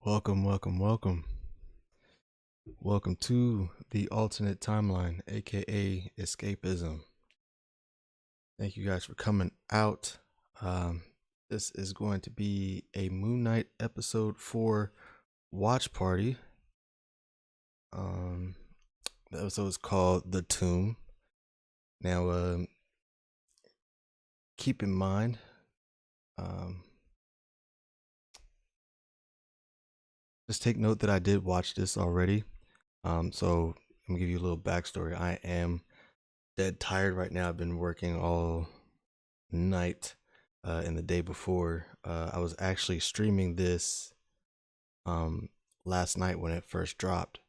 Welcome, welcome, welcome. Welcome to the alternate timeline, aka escapism. Thank you guys for coming out. This is going to be a Moonknight episode for Watch Party. The episode is called The Tomb. Now, keep in mind, just take note that I did watch this already. So I'm gonna give you a little backstory. I am dead tired right now. I've been working all night and the day before. I was actually streaming this last night when it first dropped.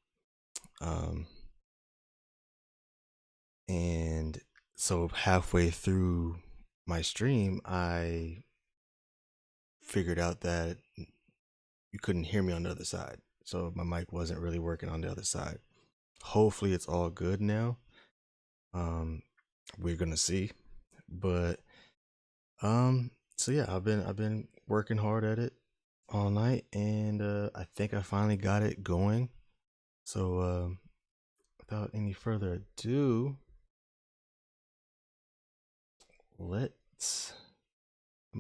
And so halfway through my stream, I figured out that you couldn't hear me on the other side. So my mic wasn't really working on the other side. Hopefully it's all good now. We're gonna see. But so yeah, I've been working hard at it all night, and I think I finally got it going. So without any further ado, I'm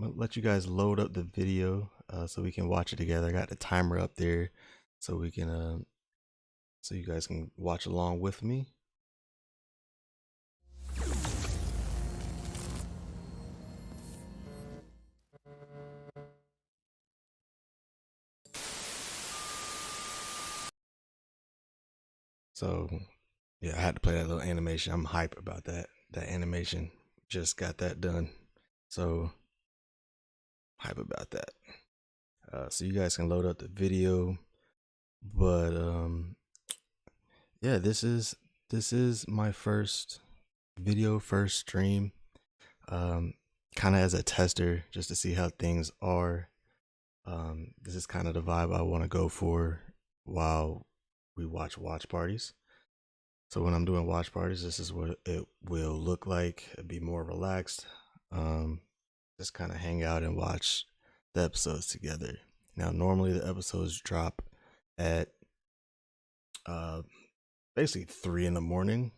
gonna let you guys load up the video so we can watch it together. I got the timer up there so we can so you guys can watch along with me. So yeah, I had to play that little animation. I'm hype about that. That animation, just got that done. So hype about that. So you guys can load up the video. But yeah, this is my first video, first stream. Kind of as a tester, just to see how things are. This is kind of the vibe I want to go for while we watch parties. So when I'm doing watch parties, this is what it will look like. It'd be more relaxed. Just kind of hang out and watch the episodes together. Now, normally the episodes drop at basically 3 in the morning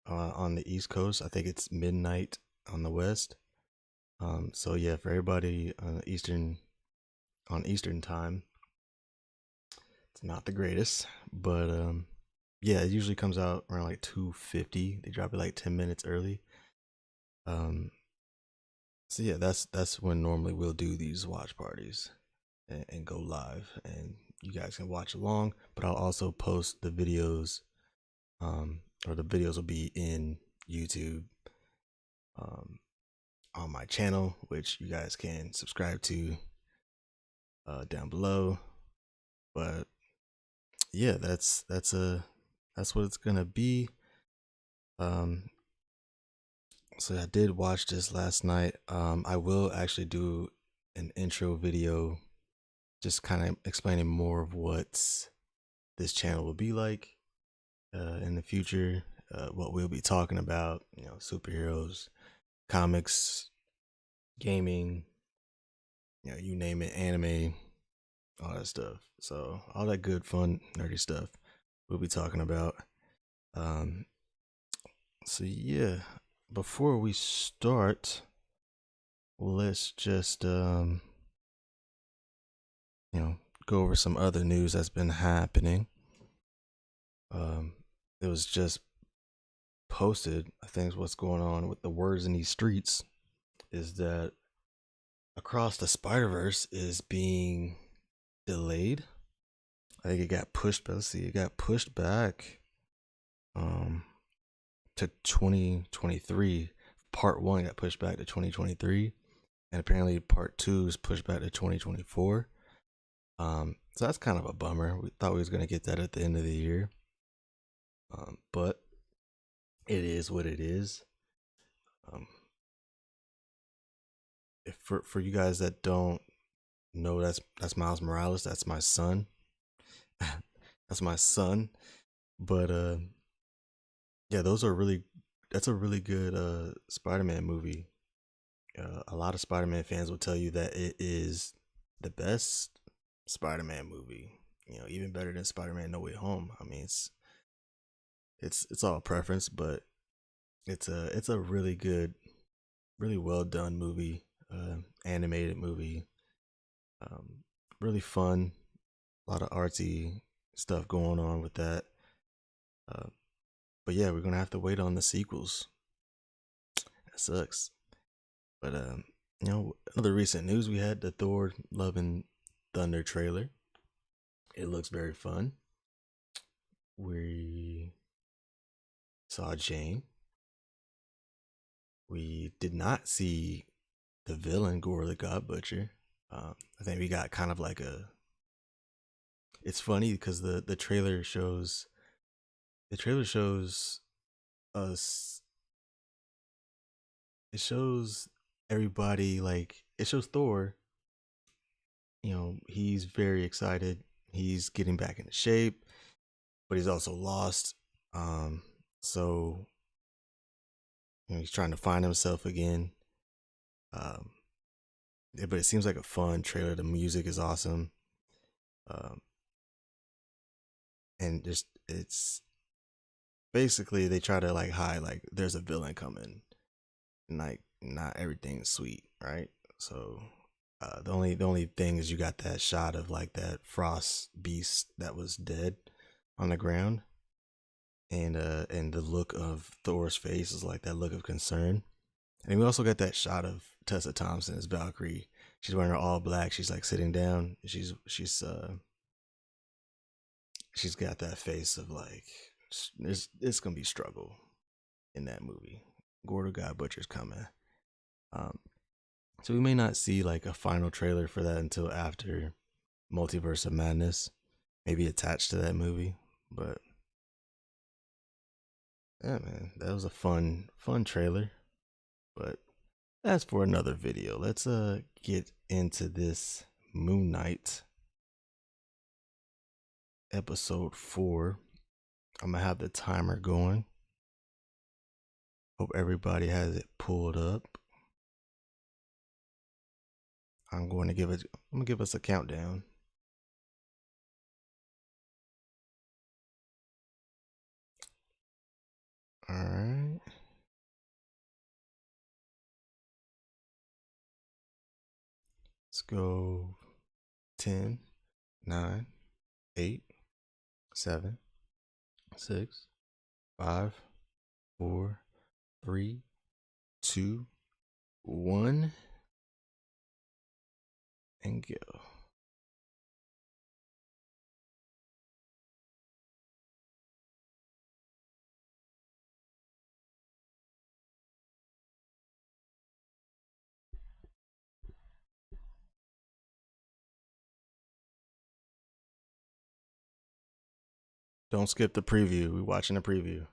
on the East Coast. I think it's midnight on the West. So yeah, for everybody on Eastern time, it's not the greatest, but yeah, it usually comes out around like 2:50. They drop it like 10 minutes early. So yeah, that's when normally we'll do these watch parties and go live, and you guys can watch along. But I'll also post the videos, or the videos will be in YouTube, on my channel, which you guys can subscribe to down below. But yeah, that's what it's gonna be. So I did watch this last night. I will actually do an intro video, just kind of explaining more of what this channel will be like in the future, what we'll be talking about, superheroes, comics, gaming, you name it, anime, all that stuff. So all that good, fun, nerdy stuff we'll be talking about. So yeah, before we start, let's just go over some other news that's been happening. It was just posted, I think what's going on with the words in these streets is that Across the Spider-Verse is being delayed. I think it got pushed, but let's see, it got pushed back to 2023. Part 1 got pushed back to 2023, and apparently part 2 is pushed back to 2024. So that's kind of a bummer. We thought we was gonna get that at the end of the year, but it is what it is. If for you guys that don't know, that's Miles Morales. That's my son. That's my son. But yeah, that's a really good Spider-Man movie. A lot of Spider-Man fans will tell you that it is the best Spider-Man movie. You know, even better than Spider-Man No Way Home. I mean, it's all preference, but it's a really good, really well done movie, animated movie. Um, really fun. A lot of artsy stuff going on with that. Uh, but yeah, we're gonna have to wait on the sequels. That sucks. But another recent news we had the Thor: Love and Thunder trailer. It looks very fun. We saw Jane. We did not see the villain Gore the God Butcher. I think we got kind of like a. It's funny because the trailer shows us. It shows everybody like it shows Thor. You know, he's very excited. He's getting back into shape, but he's also lost. Um, so he's trying to find himself again. Um, but it seems like a fun trailer. The music is awesome. Um, and just it's basically they try to like hide like there's a villain coming, and like not everything's sweet, right? So the only thing is you got that shot of like that frost beast that was dead on the ground, and the look of Thor's face is like that look of concern. And we also got that shot of Tessa Thompson as Valkyrie. She's wearing her all black. She's like sitting down. She's got that face of like it's gonna be struggle in that movie. Gordo God Butcher's coming. Um, so we may not see like a final trailer for that until after Multiverse of Madness, maybe attached to that movie. But yeah, man, that was a fun trailer. But that's for another video. Let's get into this Moonknight episode 4. I'm gonna have the timer going. Hope everybody has it pulled up. I'm gonna give us a countdown. All right. Let's go 10, 9, 8, 7, 6, 5, 4, 3, 2, 1, and go. Don't skip the preview. We're watching the preview.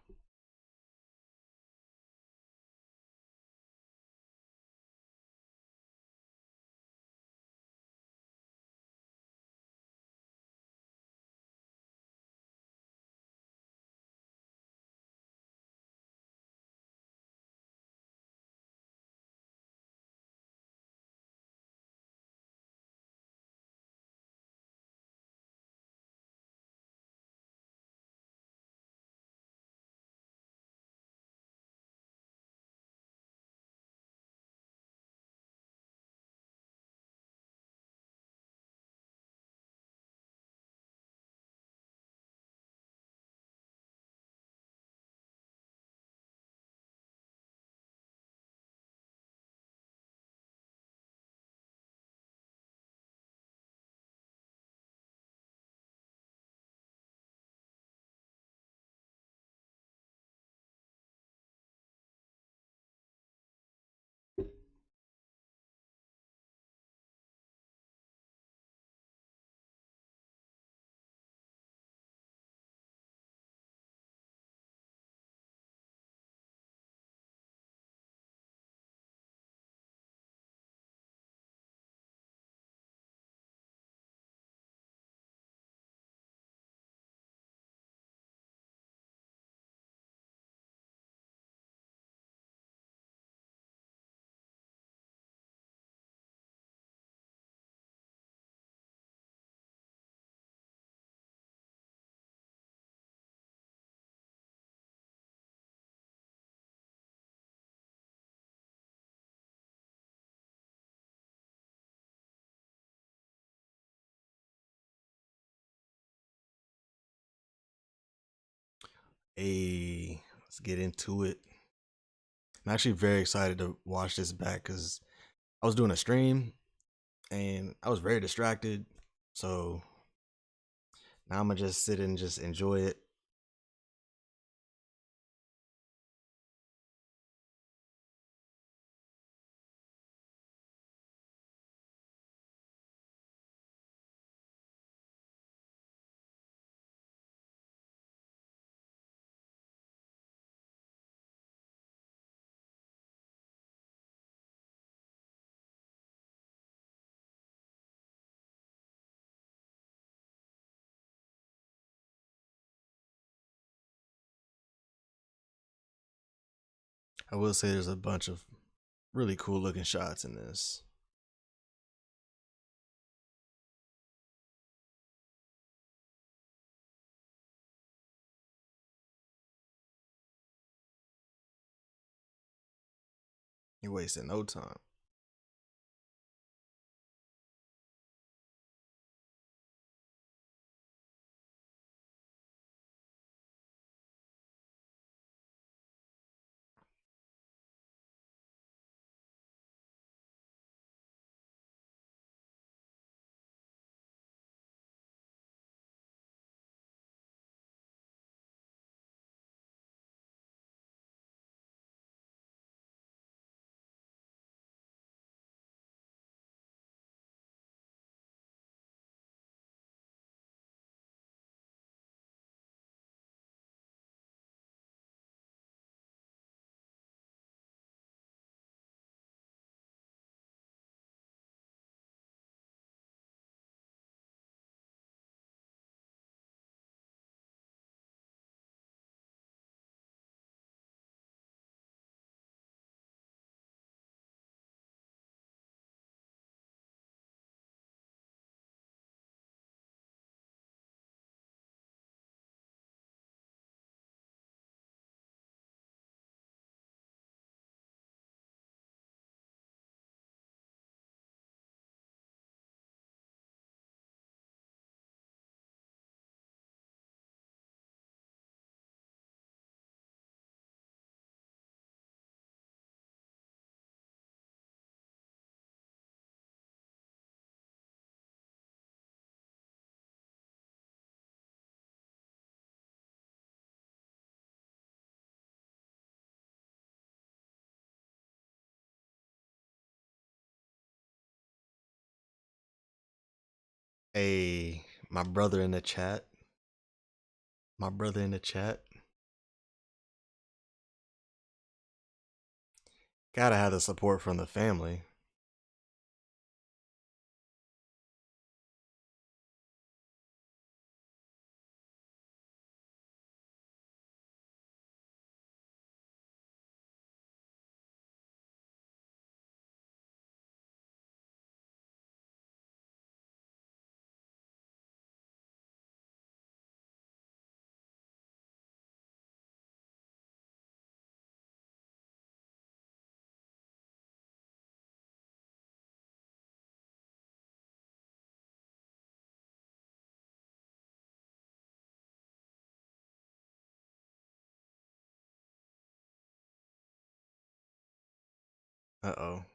Hey, let's get into it. I'm actually very excited to watch this back because I was doing a stream and I was very distracted. So now I'm gonna just sit and just enjoy it. I will say there's a bunch of really cool looking shots in this. You're wasting no time. Hey, my brother in the chat. My brother in the chat. Gotta have the support from the family. Uh oh.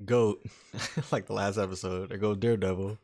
Goat, like the last episode. There go Daredevil.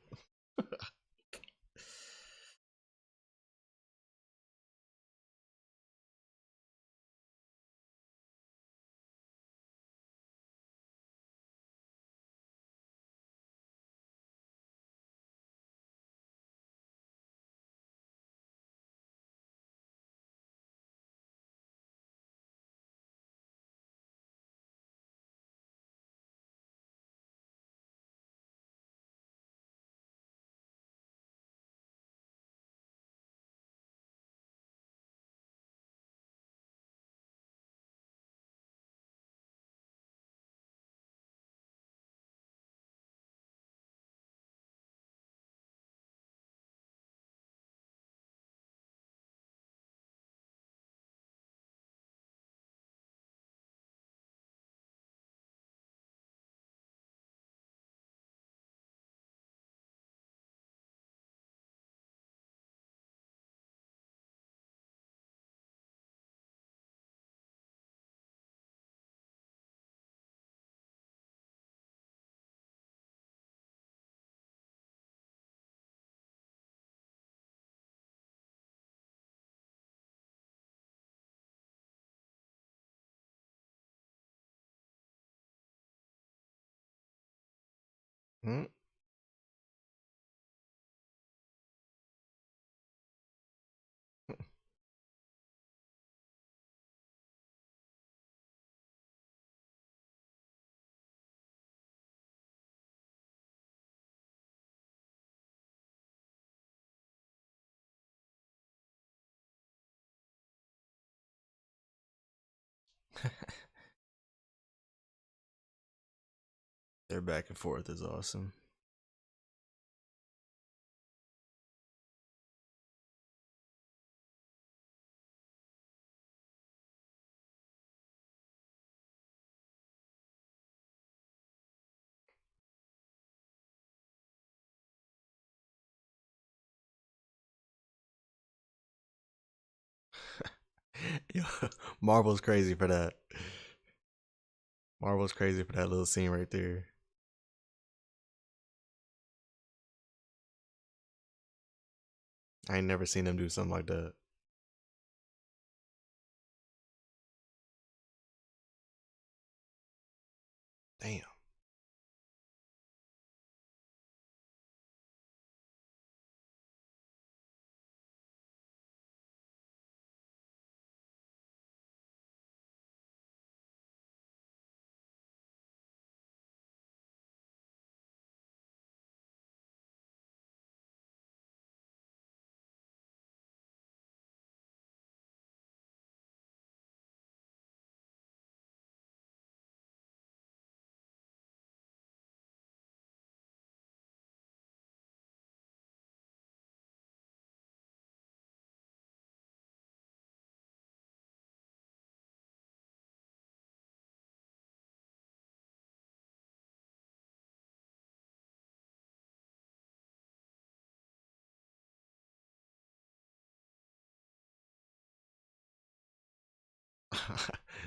Hmm? Their back and forth is awesome. Yo, Marvel's crazy for that. Marvel's crazy for that little scene right there. I ain't never seen them do something like that. Damn.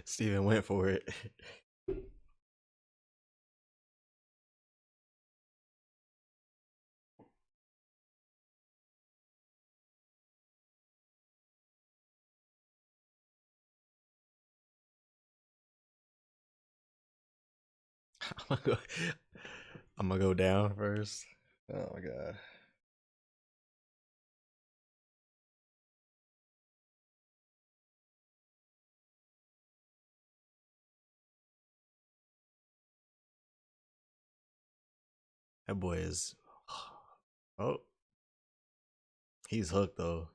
Steven went for it. I'm gonna go, I'm gonna go down first. Oh my god. That boy is. Oh, he's hooked though.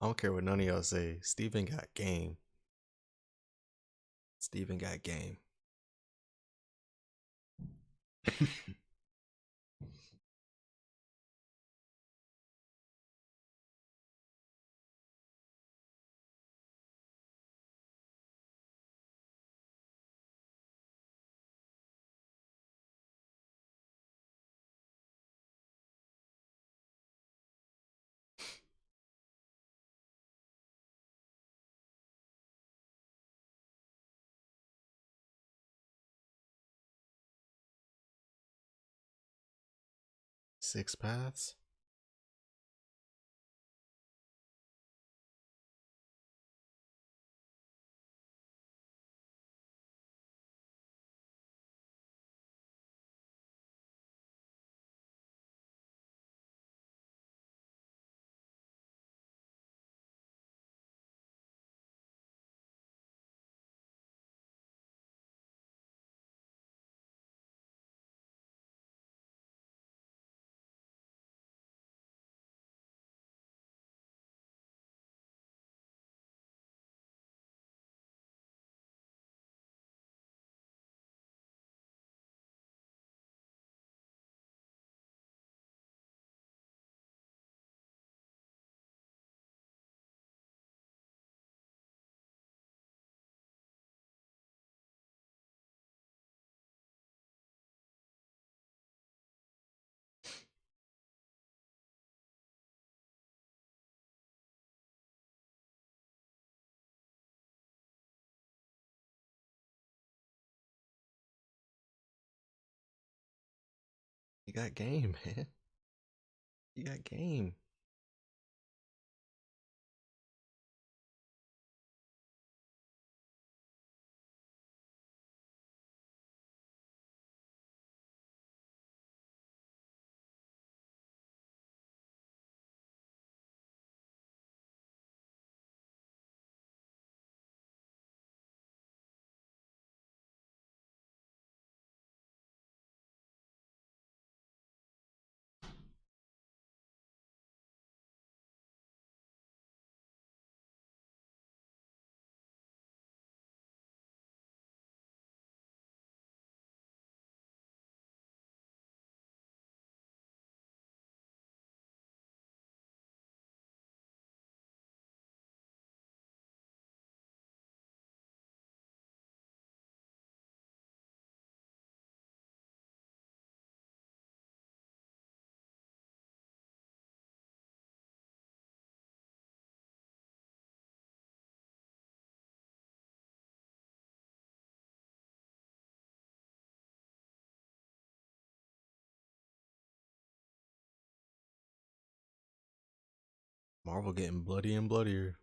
I don't care what none of y'all say. Steven got game. Steven got game. Six paths? You got game, man. You got game. Marvel getting bloody and bloodier.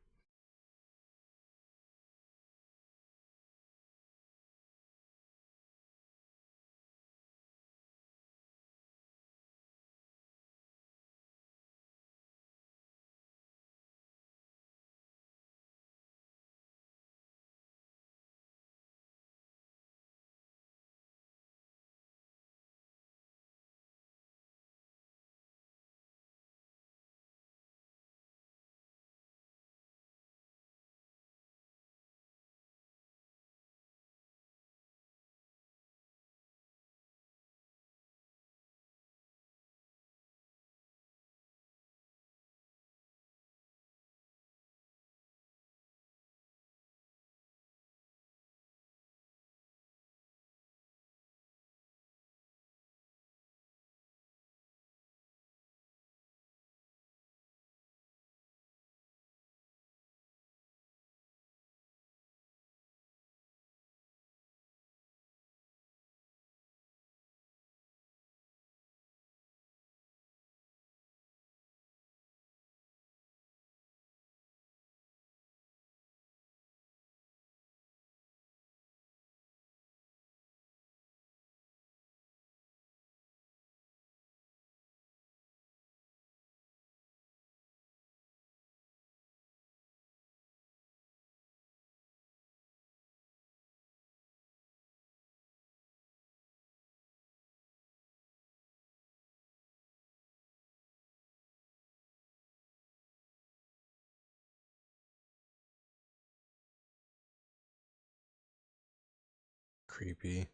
creepy.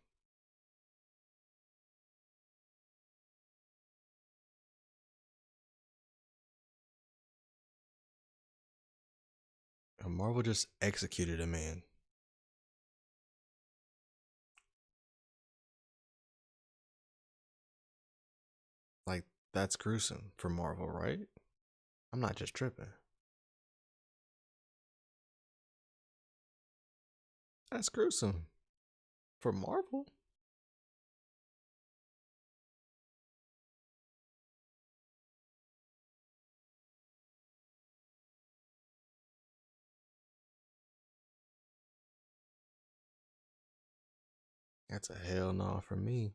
Marvel just executed a man. Like, that's gruesome for Marvel, right? I'm not just tripping. That's gruesome for Marvel. That's a hell no for me.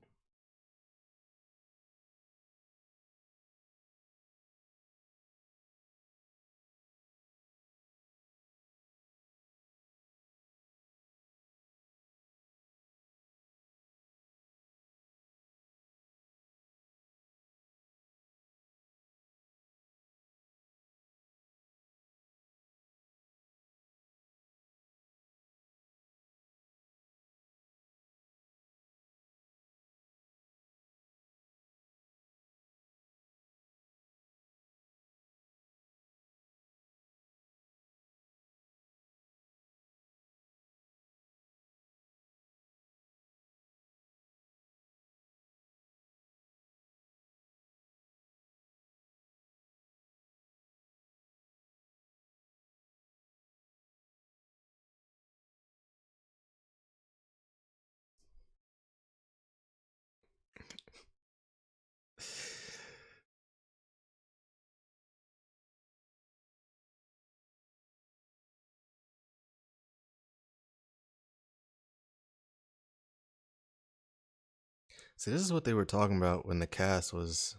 See, this is what they were talking about when the cast was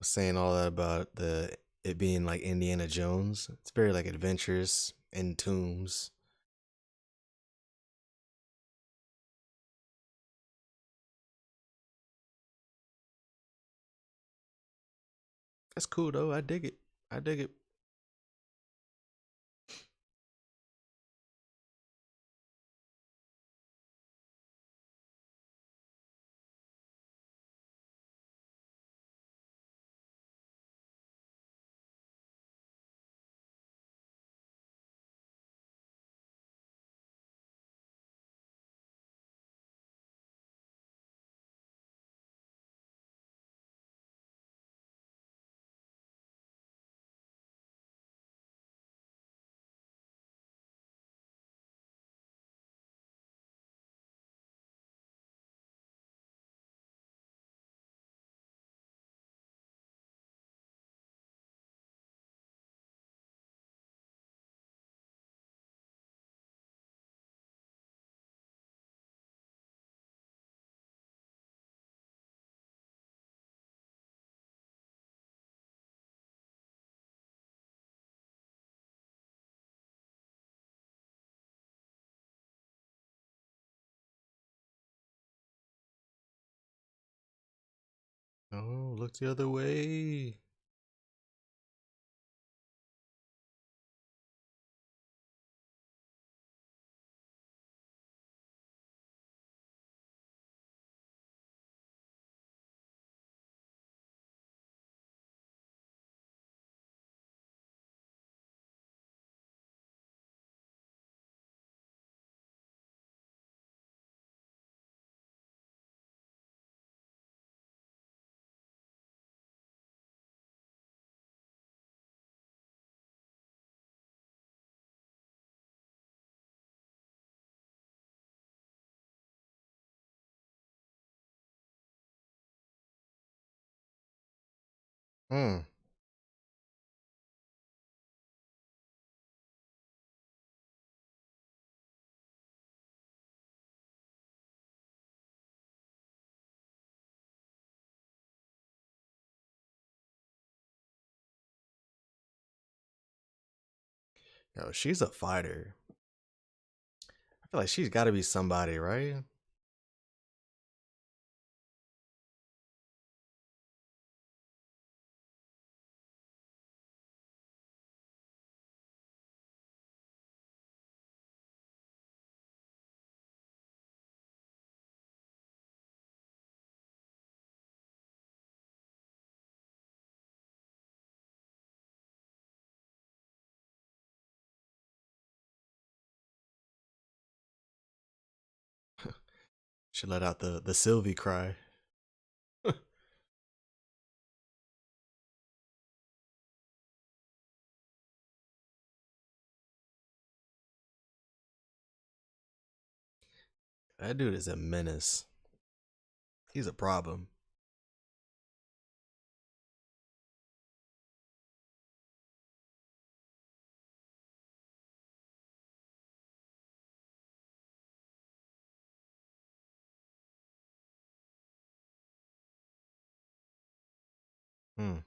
saying all that about the it being like Indiana Jones. It's very like adventurous in tombs. That's cool though. I dig it. I dig it. Oh, look the other way. Hmm. Yo, she's a fighter. I feel like she's got to be somebody, right? She let out the Sylvie cry. That dude is a menace. He's a problem. Hmm.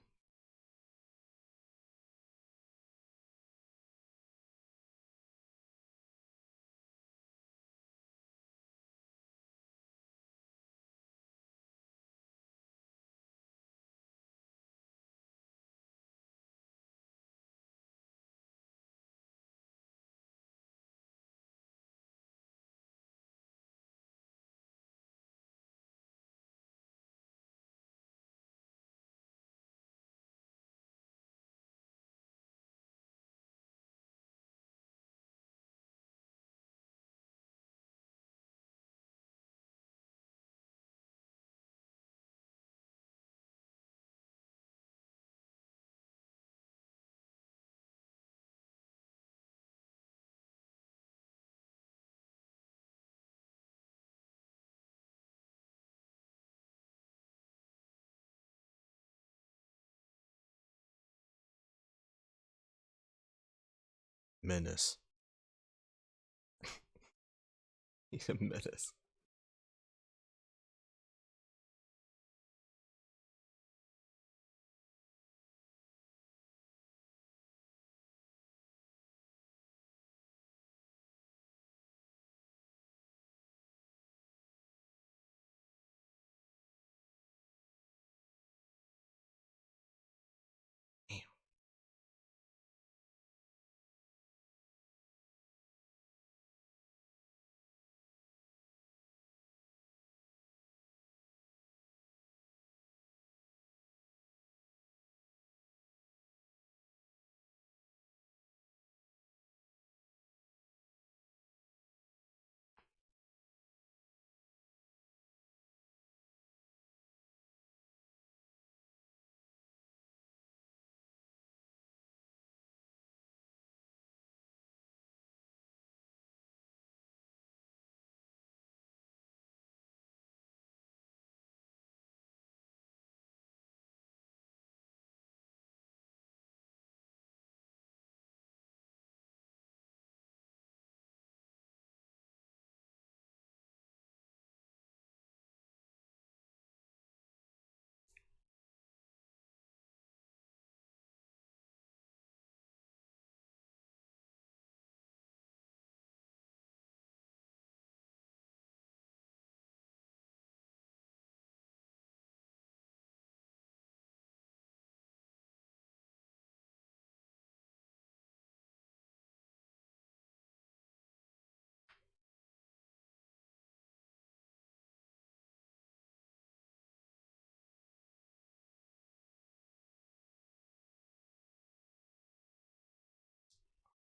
Menace. He's a menace. Damn.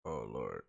Oh Lord.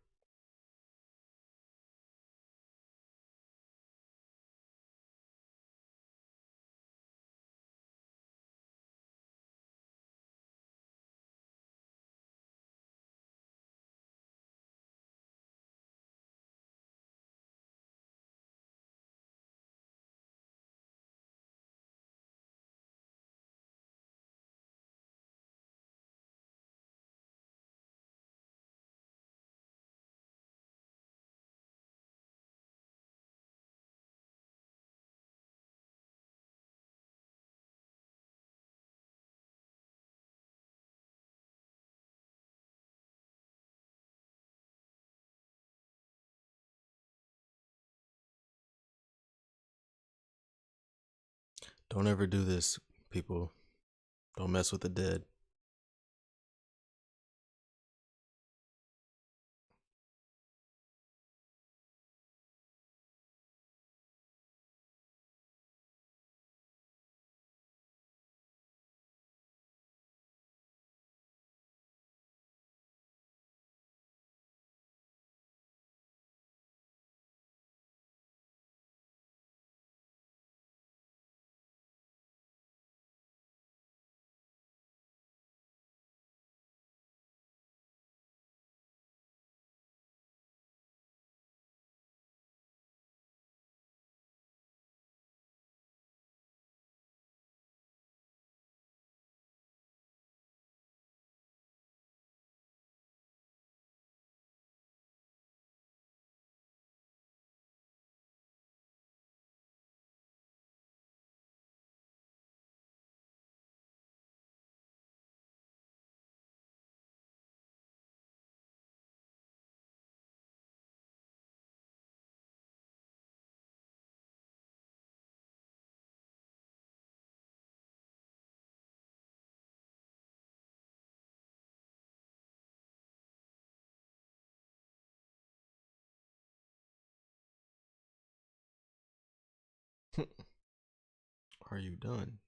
Don't ever do this, people. Don't mess with the dead. Are you done?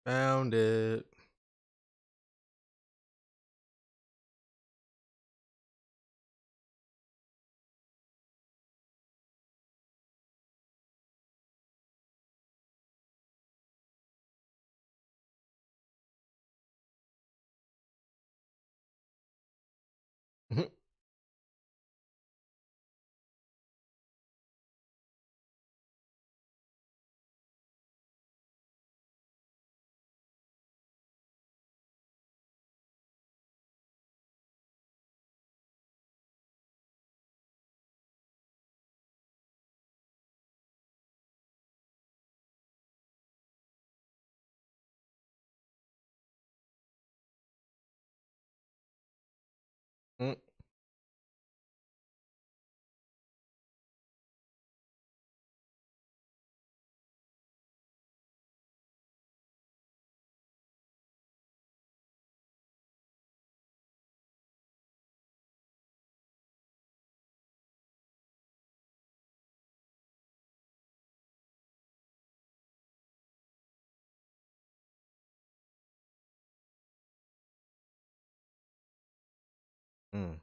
Found it. Mm.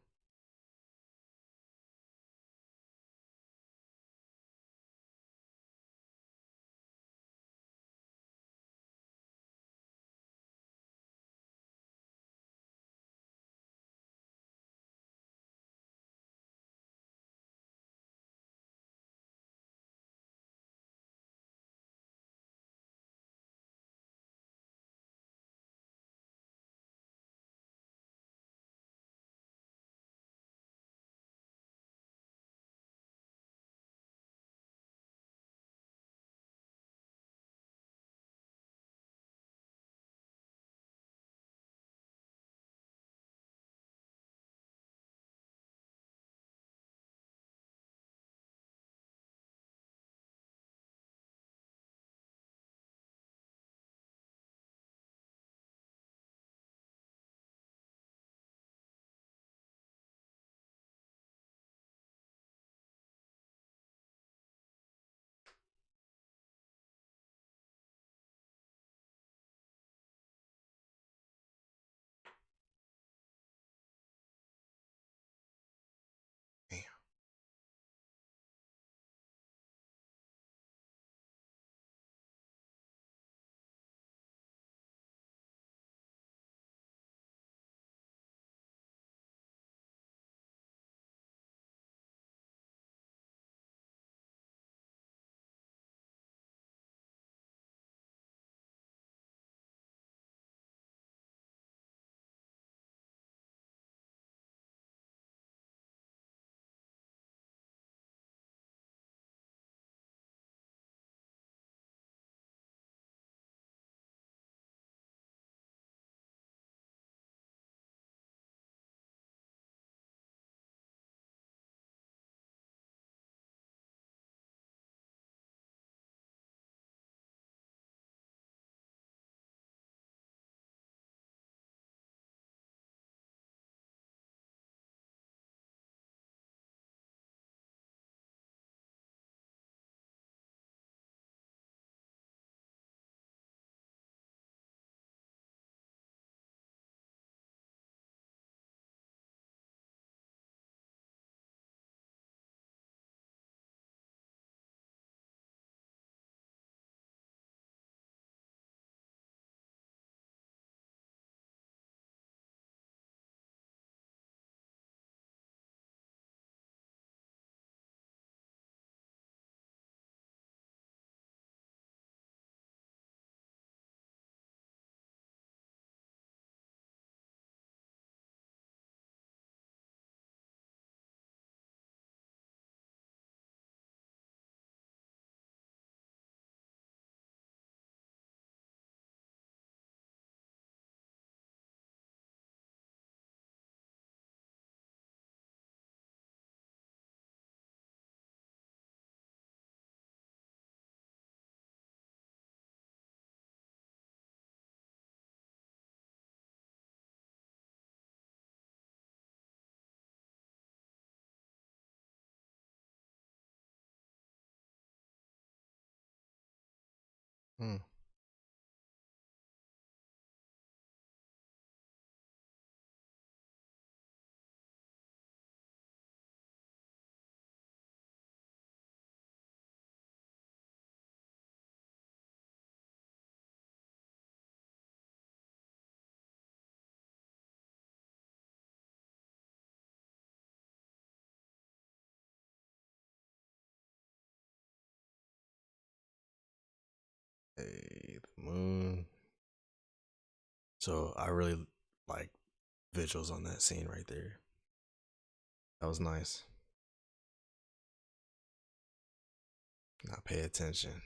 Hmm. Hey, the moon. So I really like visuals on that scene right there. That was nice. Now pay attention.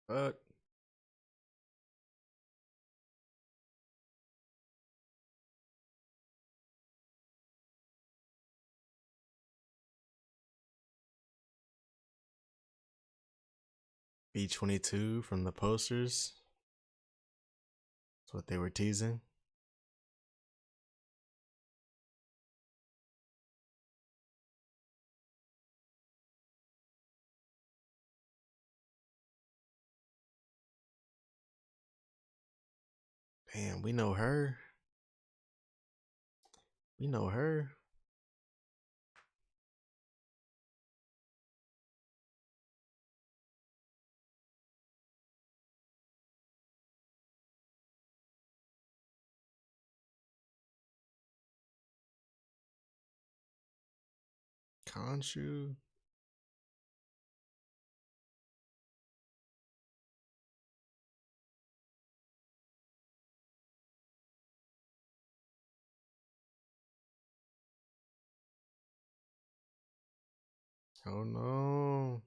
But B-22 from the posters. That's what they were teasing. Damn, we know her. We know her. Khonshu. Oh no.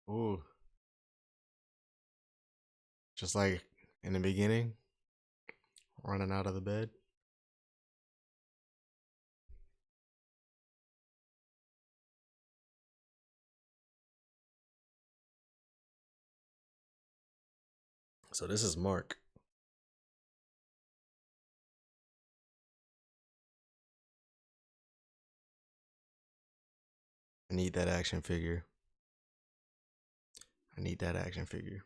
Ooh, just like in the beginning, running out of the bed. So this is Mark. I need that action figure. I need that action figure.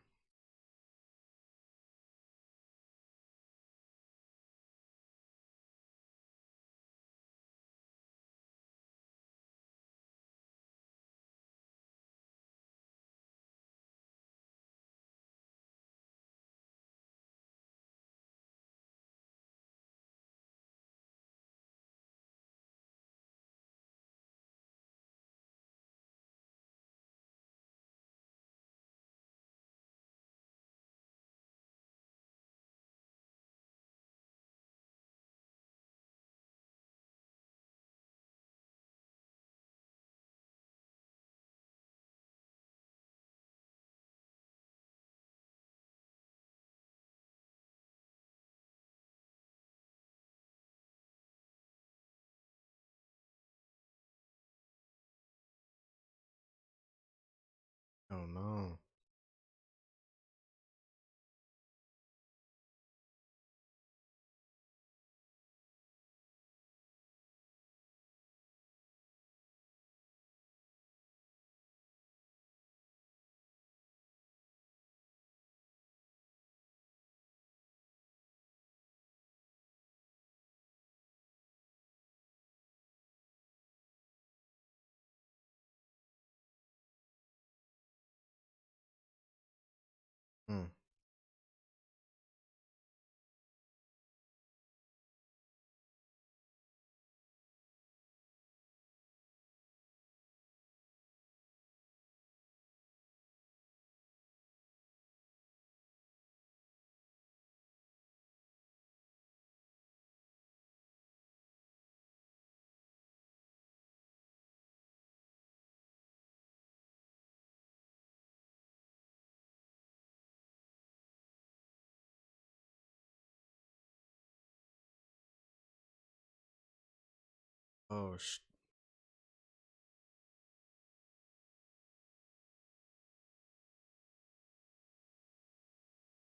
sh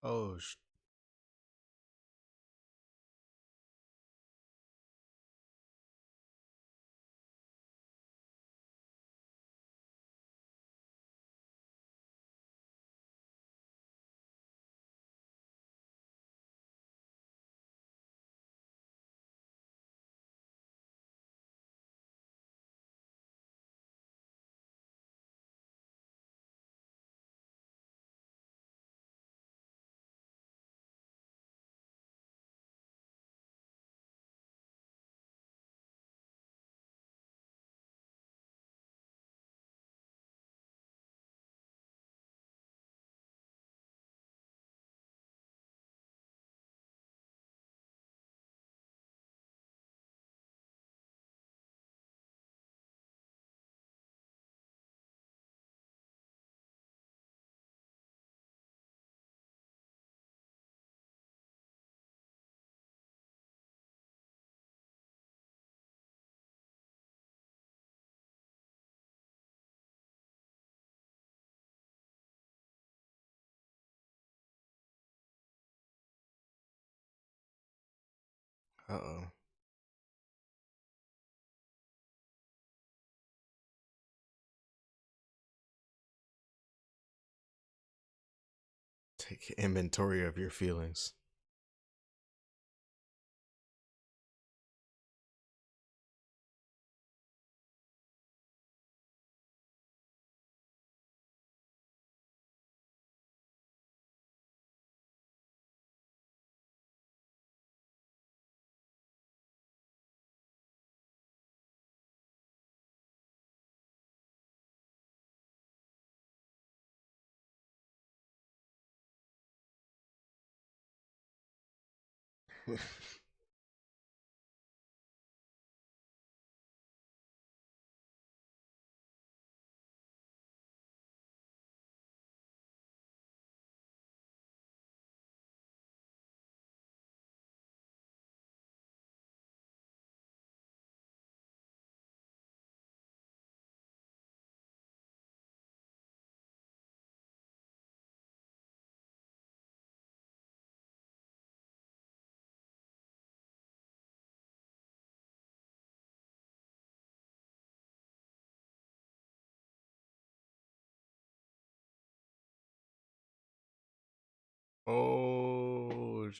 oh sh uh-oh. Take inventory of your feelings. Oh,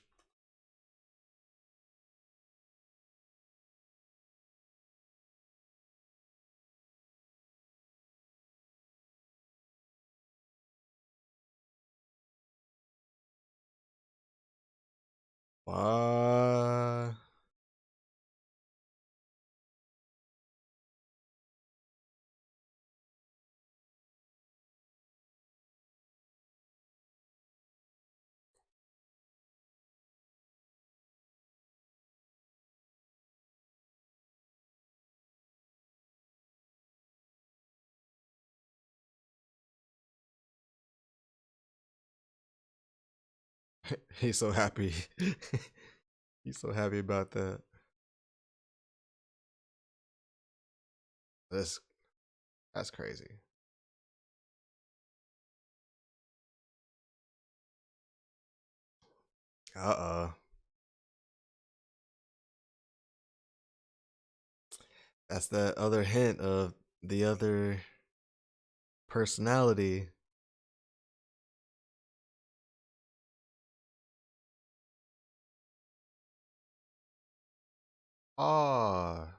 what? He's so happy. He's so happy about that. That's that's crazy. Uh-uh. That's that other hint of the other personality. Ah.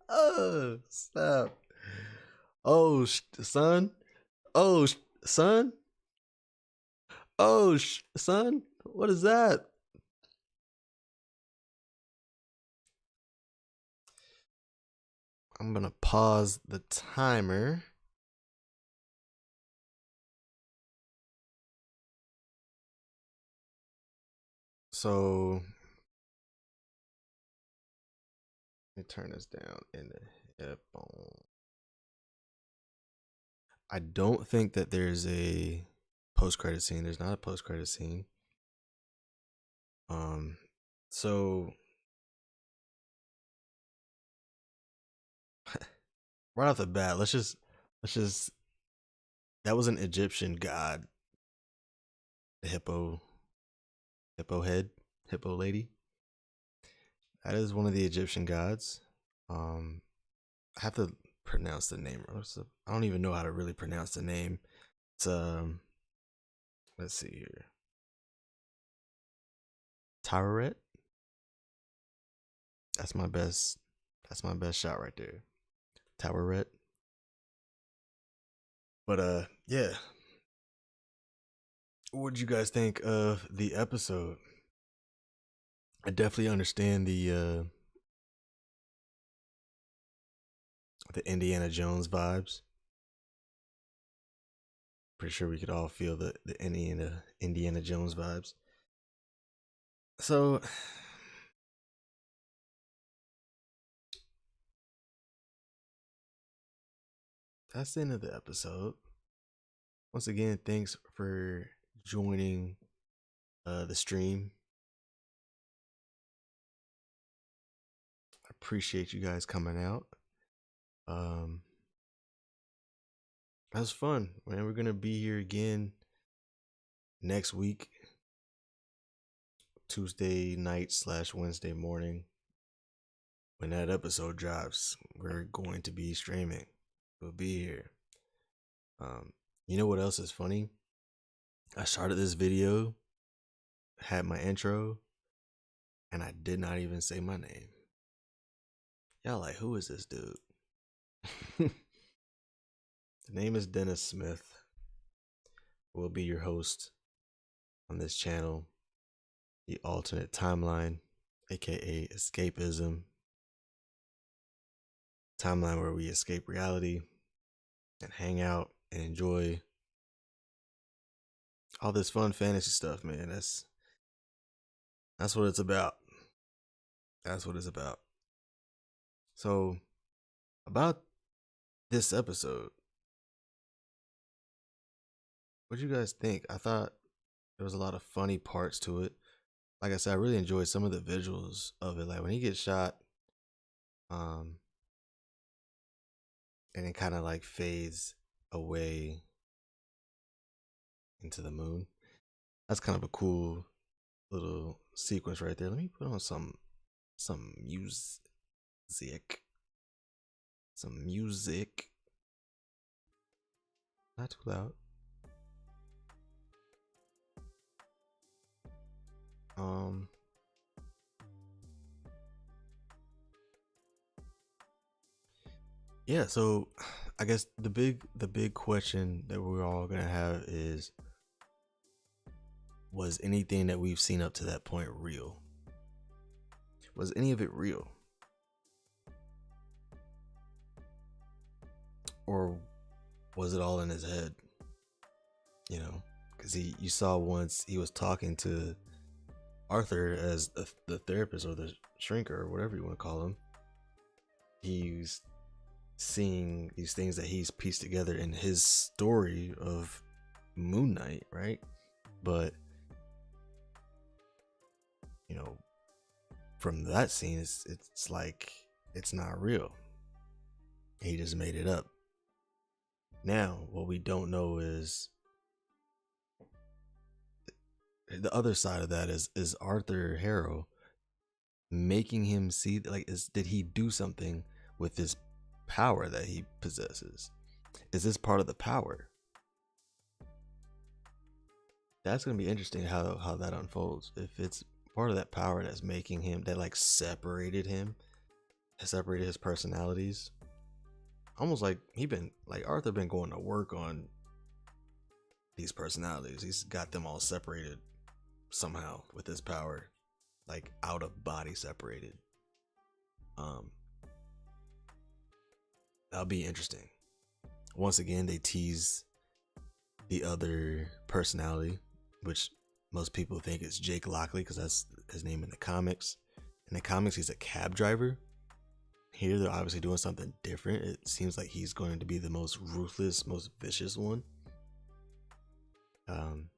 Oh, stop. Oh, son. Oh, son. Oh, son. What is that? I'm gonna pause the timer. So let me turn this down in the headphone. I don't think that there's a post-credit scene. There's not a post-credit scene. So right off the bat, let's just that was an Egyptian god, the hippo head, hippo lady. That is one of the Egyptian gods. I have to pronounce the name. I don't even know how to really pronounce the name. It's let's see here. Tyreret. That's my best shot right there. Tyreret. But yeah. What did you guys think of the episode? I definitely understand the Indiana Jones vibes. Pretty sure we could all feel the Indiana Jones vibes. So that's the end of the episode. Once again, thanks for joining the stream. I appreciate you guys coming out. That was fun, man. We're gonna be here again next week, Tuesday night / Wednesday morning. When that episode drops, we're going to be streaming. We'll be here. You know what else is funny? I started this video, had my intro, and I did not even say my name. Y'all like, who is this dude? The name is Dennis Smith. Will be your host on this channel, the alternate timeline, aka escapism. Timeline where we escape reality and hang out and enjoy all this fun fantasy stuff, man. That's what it's about. That's what it's about. So, about this episode, what do you guys think? I thought there was a lot of funny parts to it. Like I said, I really enjoyed some of the visuals of it. Like when he gets shot, and it kind of like fades away into the moon. That's kind of a cool little sequence right there. Let me put on some music. Some music. Not too loud. Yeah, so I guess the big question that we're all gonna have is, was anything that we've seen up to that point real? Was any of it real? Or was it all in his head? You know, because you saw once he was talking to Arthur as the therapist or the shrinker or whatever you want to call him. He's seeing these things that he's pieced together in his story of Moonknight, right? But you know, from that scene, it's like it's not real. He just made it up. Now, what we don't know is the other side of that is Arthur Harrow making him see, like, did he do something with this power that he possesses? Is this part of the power? That's gonna be interesting how that unfolds. If it's part of that power that's making him, that like separated him, separated his personalities. Almost like Arthur been going to work on these personalities. He's got them all separated somehow with his power, like out of body separated. That'll be interesting. Once again, they tease the other personality, which most people think is Jake Lockley because that's his name in the comics. In the comics, he's a cab driver. Here, they're obviously doing something different. It seems like he's going to be the most ruthless, most vicious one. Um,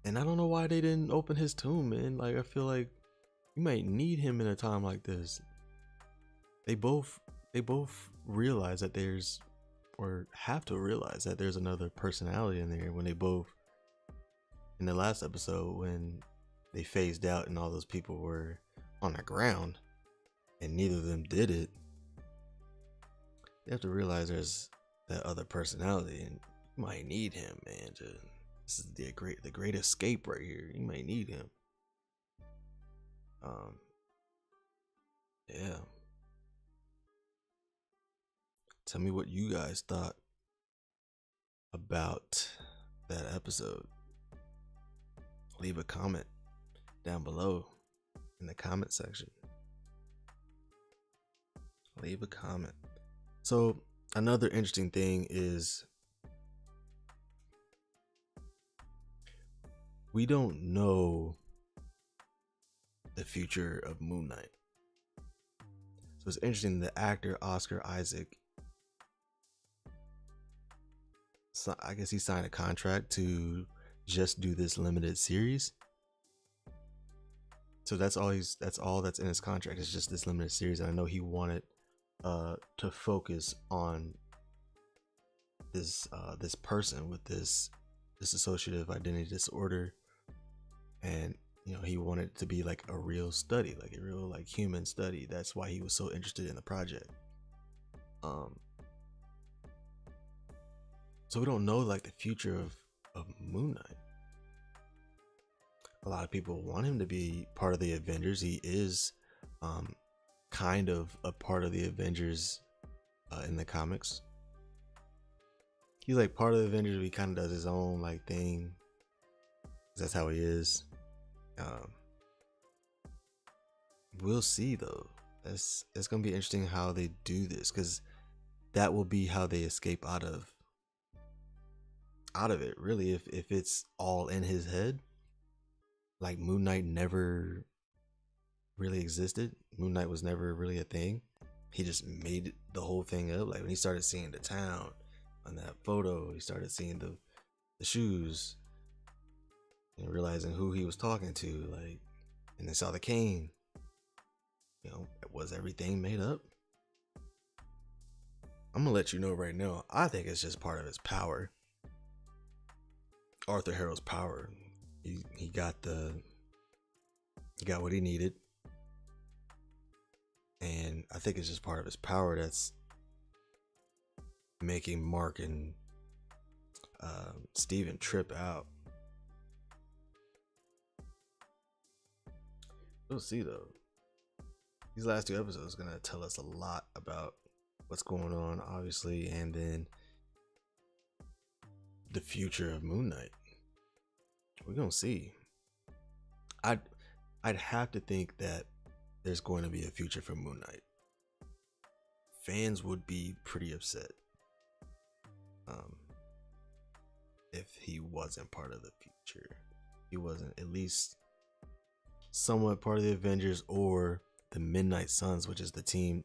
and I don't know why they didn't open his tomb, man. Like, I feel like you might need him in a time like this. They both realize that there's, or have to realize that there's another personality in there when they both, in the last episode, when they phased out and all those people were on the ground and neither of them did it. You have to realize there's that other personality, and you might need him, man. This is the great escape right here. You might need him. Yeah. Tell me what you guys thought about that episode. Leave a comment down below in the comment section. Leave a comment. So another interesting thing is we don't know the future of Moonknight. So it's interesting, the actor Oscar Isaac, so I guess he signed a contract to just do this limited series. So that's all that's in his contract, is just this limited series. And I know he wanted to focus on this person with this dissociative identity disorder, and he wanted it to be like a real study, like a real like human study. That's why he was so interested in the project. So we don't know like the future of Moonknight. A lot of people want him to be part of the Avengers. He is kind of a part of the Avengers in the comics. He's like part of the Avengers, but he kind of does his own like thing. That's how he is. We'll see though. It's gonna be interesting how they do this, because that will be how they escape out of it, really. If it's all in his head, like Moonknight never really existed. Moonknight was never really a thing. He just made the whole thing up. Like when he started seeing the town on that photo, he started seeing the shoes and realizing who he was talking to, like, and they saw the cane. Was everything made up? I'm gonna let you know right now, I think it's just part of his power. Arthur Harrow's power. He got what he needed, and I think it's just part of his power that's making Mark and Steven trip out. We'll see though. These last 2 episodes are gonna tell us a lot about what's going on, obviously, and then the future of Moonknight. We're gonna see. I'd have to think that there's going to be a future for Moonknight. Fans would be pretty upset if he wasn't part of the future. He wasn't at least somewhat part of the Avengers or the Midnight Suns, which is the team,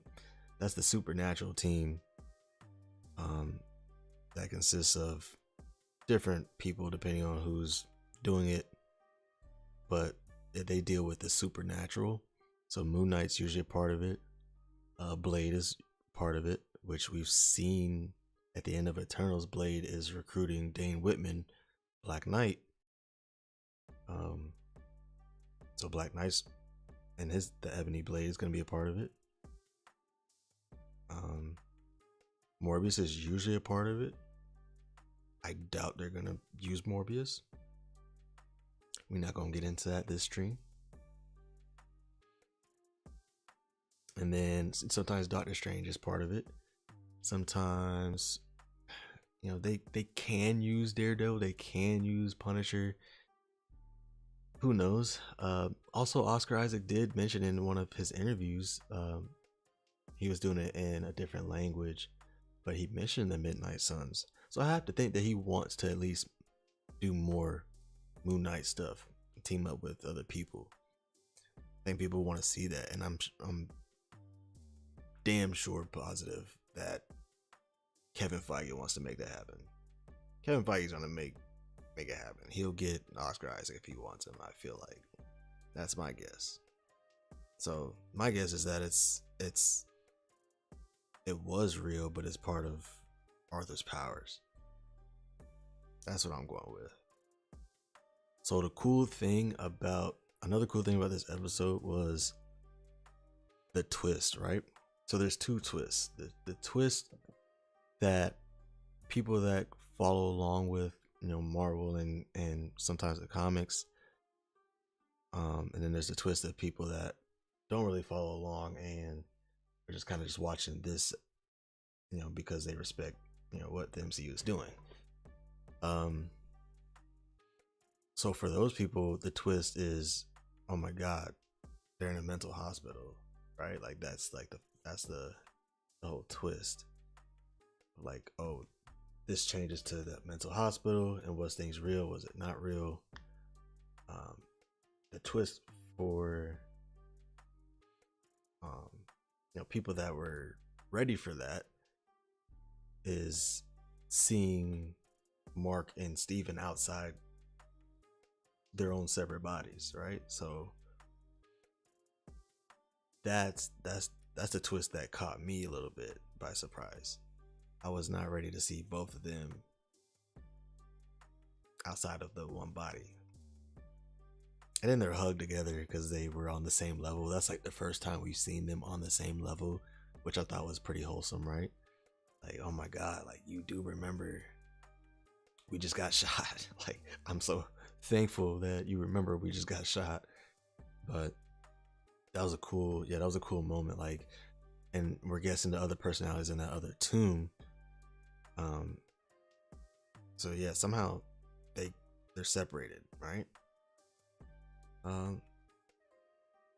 that's the supernatural team that consists of different people depending on who's doing it, but they deal with the supernatural. So Moonknight's usually a part of it. Blade is part of it, which we've seen at the end of Eternals. Blade is recruiting Dane Whitman, Black Knight. So Black Knight's and the Ebony Blade is going to be a part of it. Morbius is usually a part of it. I doubt they're going to use Morbius. We're not going to get into that this stream. And then sometimes Doctor Strange is part of it. Sometimes, they can use Daredevil. They can use Punisher. Who knows? Also, Oscar Isaac did mention in one of his interviews, he was doing it in a different language, but he mentioned the Midnight Suns. So I have to think that he wants to at least do more Moon Knight stuff, team up with other people. I think people want to see that, and I'm damn sure positive that Kevin Feige wants to make that happen. Kevin Feige's gonna make it happen. He'll get Oscar Isaac if he wants him. I feel like that's my guess. So my guess is that it was real, but it's part of Arthur's powers. That's what I'm going with. So another cool thing about this episode was the twist, right? So there's two twists. The twist that people that follow along with, Marvel and sometimes the comics, and then there's the twist of people that don't really follow along and are just kind of just watching this, because they respect, what the MCU is doing. So for those people, the twist is, oh my God, they're in a mental hospital, right? Like that's the whole twist. Like, oh, this changes to the mental hospital, and was things real? Was it not real? The twist for people that were ready for that is seeing Mark and Steven outside their own separate bodies, right? So that's the twist that caught me a little bit by surprise. I was not ready to see both of them outside of the one body. And then they're hugged together because they were on the same level. That's like the first time we've seen them on the same level, which I thought was pretty wholesome, right? Like, oh my God, like, you do remember we just got shot. Like, I'm so thankful that you remember we just got shot. But that was a cool moment. Like, and we're guessing the other personalities in that other tomb. So yeah, somehow they're separated, right?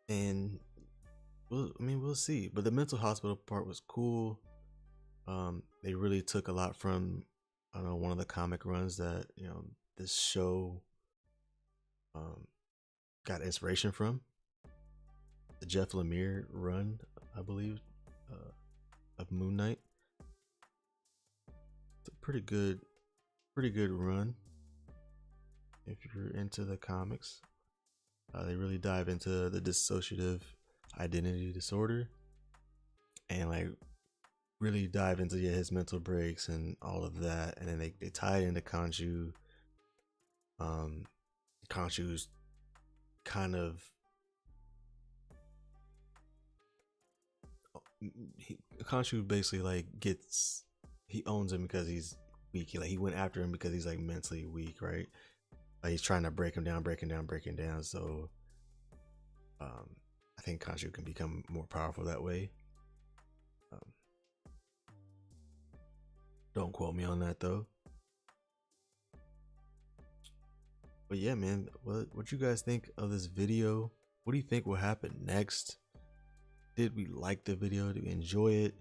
And we'll see. But the mental hospital part was cool. They really took a lot from, I don't know, one of the comic runs that, this show got inspiration from. The Jeff Lemire run, I believe, of Moonknight. It's a pretty good run if you're into the comics. They really dive into the dissociative identity disorder and like really dive into his mental breaks and all of that, and then they tie it into Khonshu. Khonshu's kind of Khonshu basically like he owns him because he's weak. He went after him because he's like mentally weak, right? Like he's trying to break him down. So I think Khonshu can become more powerful that way. Don't quote me on that though. But yeah, man, what you guys think of this video? What do you think will happen next? Did we like the video? Did we enjoy it?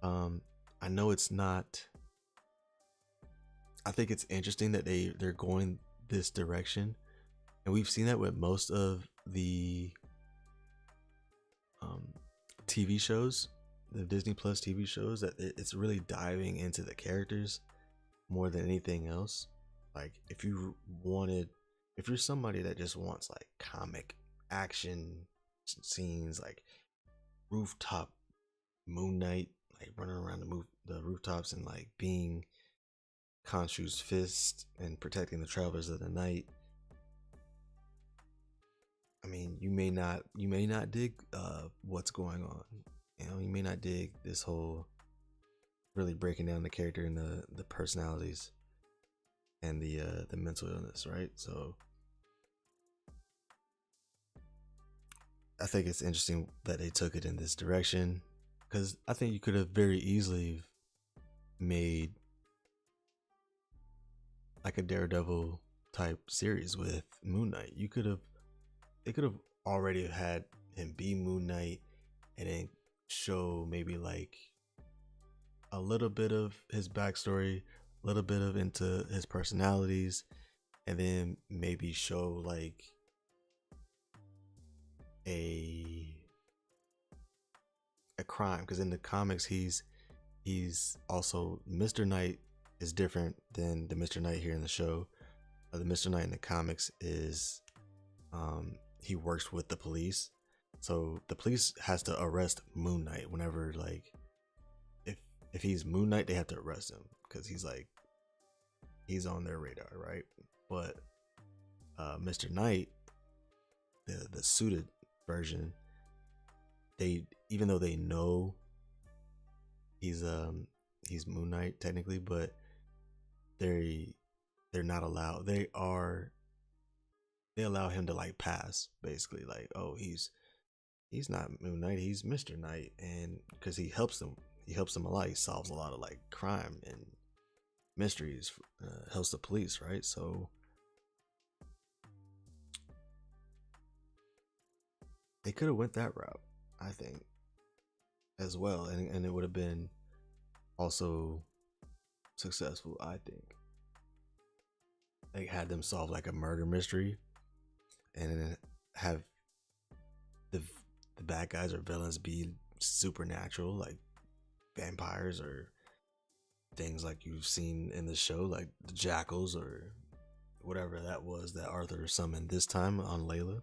I know it's not. I think it's interesting that they're going this direction, and we've seen that with most of the TV shows, the Disney Plus TV shows, that it's really diving into the characters more than anything else. Like if you're somebody that just wants like comic action scenes, like rooftop Moonknight, like running around the rooftops and like being Khonshu's fist and protecting the travelers of the night. I mean, you may not dig what's going on. You may not dig this whole really breaking down the character and the personalities and the mental illness, right? So I think it's interesting that they took it in this direction, because I think you could have very easily made like a Daredevil type series with Moonknight. They could have already had him be Moonknight and then show maybe like a little bit of his backstory, a little bit of into his personalities, and then maybe show like a crime, because in the comics he's also Mr. Knight is different than the Mr. Knight here in the show. The Mr. Knight in the comics is he works with the police, so the police has to arrest Moon Knight whenever, like, if he's Moon Knight, they have to arrest him because he's on their radar, right? But Mr. Knight, the suited version, they, even though they know he's Moon Knight technically, but they're not allowed. They allow him to like pass, basically, like, oh, he's not Moon Knight, he's Mr. Knight, and because he helps them a lot. He solves a lot of like crime and mysteries, helps the police, right? So they could have went that route, I think, as well, and it would have been also successful, I think. They had them solve like a murder mystery and then have the bad guys or villains be supernatural, like vampires or things like you've seen in the show, like the jackals or whatever that was that Arthur summoned this time on Layla.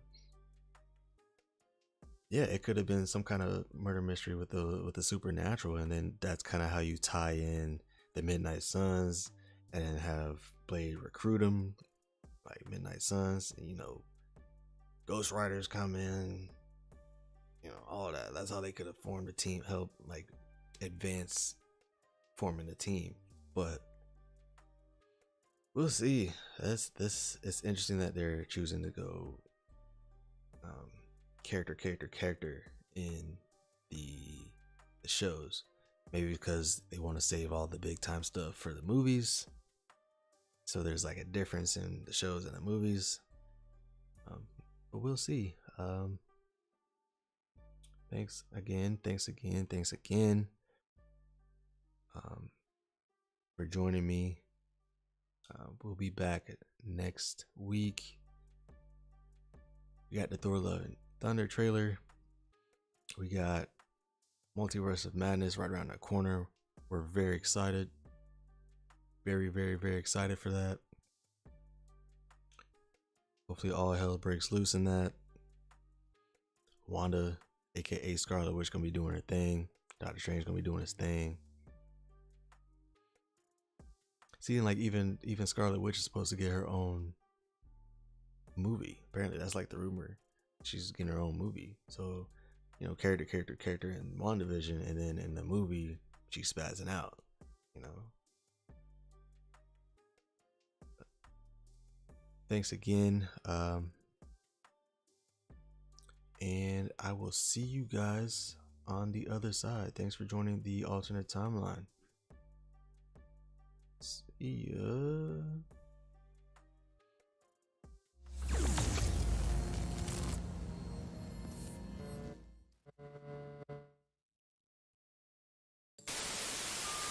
Yeah, it could have been some kind of murder mystery with the supernatural, and then that's kind of how you tie in the Midnight Suns, and then have Blade recruit him, like Midnight Suns, and, you know, Ghost Riders come in, you know, all that. That's how they could have formed a team, help like advance forming the team. But we'll see. It's interesting that they're choosing to go character in the shows. Maybe because they want to save all the big time stuff for the movies, so there's like a difference in the shows and the movies. But we'll see. Thanks again for joining me. We'll be back next week. We got the Thor Love and Thunder trailer. We got Multiverse of Madness right around the corner. We're very excited. Very, very, very excited for that. Hopefully all hell breaks loose in that. Wanda, aka Scarlet Witch, gonna be doing her thing. Doctor Strange gonna be doing his thing. See, like even Scarlet Witch is supposed to get her own movie. Apparently that's like the rumor. She's getting her own movie. So, you know, character in WandaVision, and then in the movie she's spazzing out, you know. Thanks again. And I will see you guys on the other side. Thanks for joining the alternate timeline. See ya.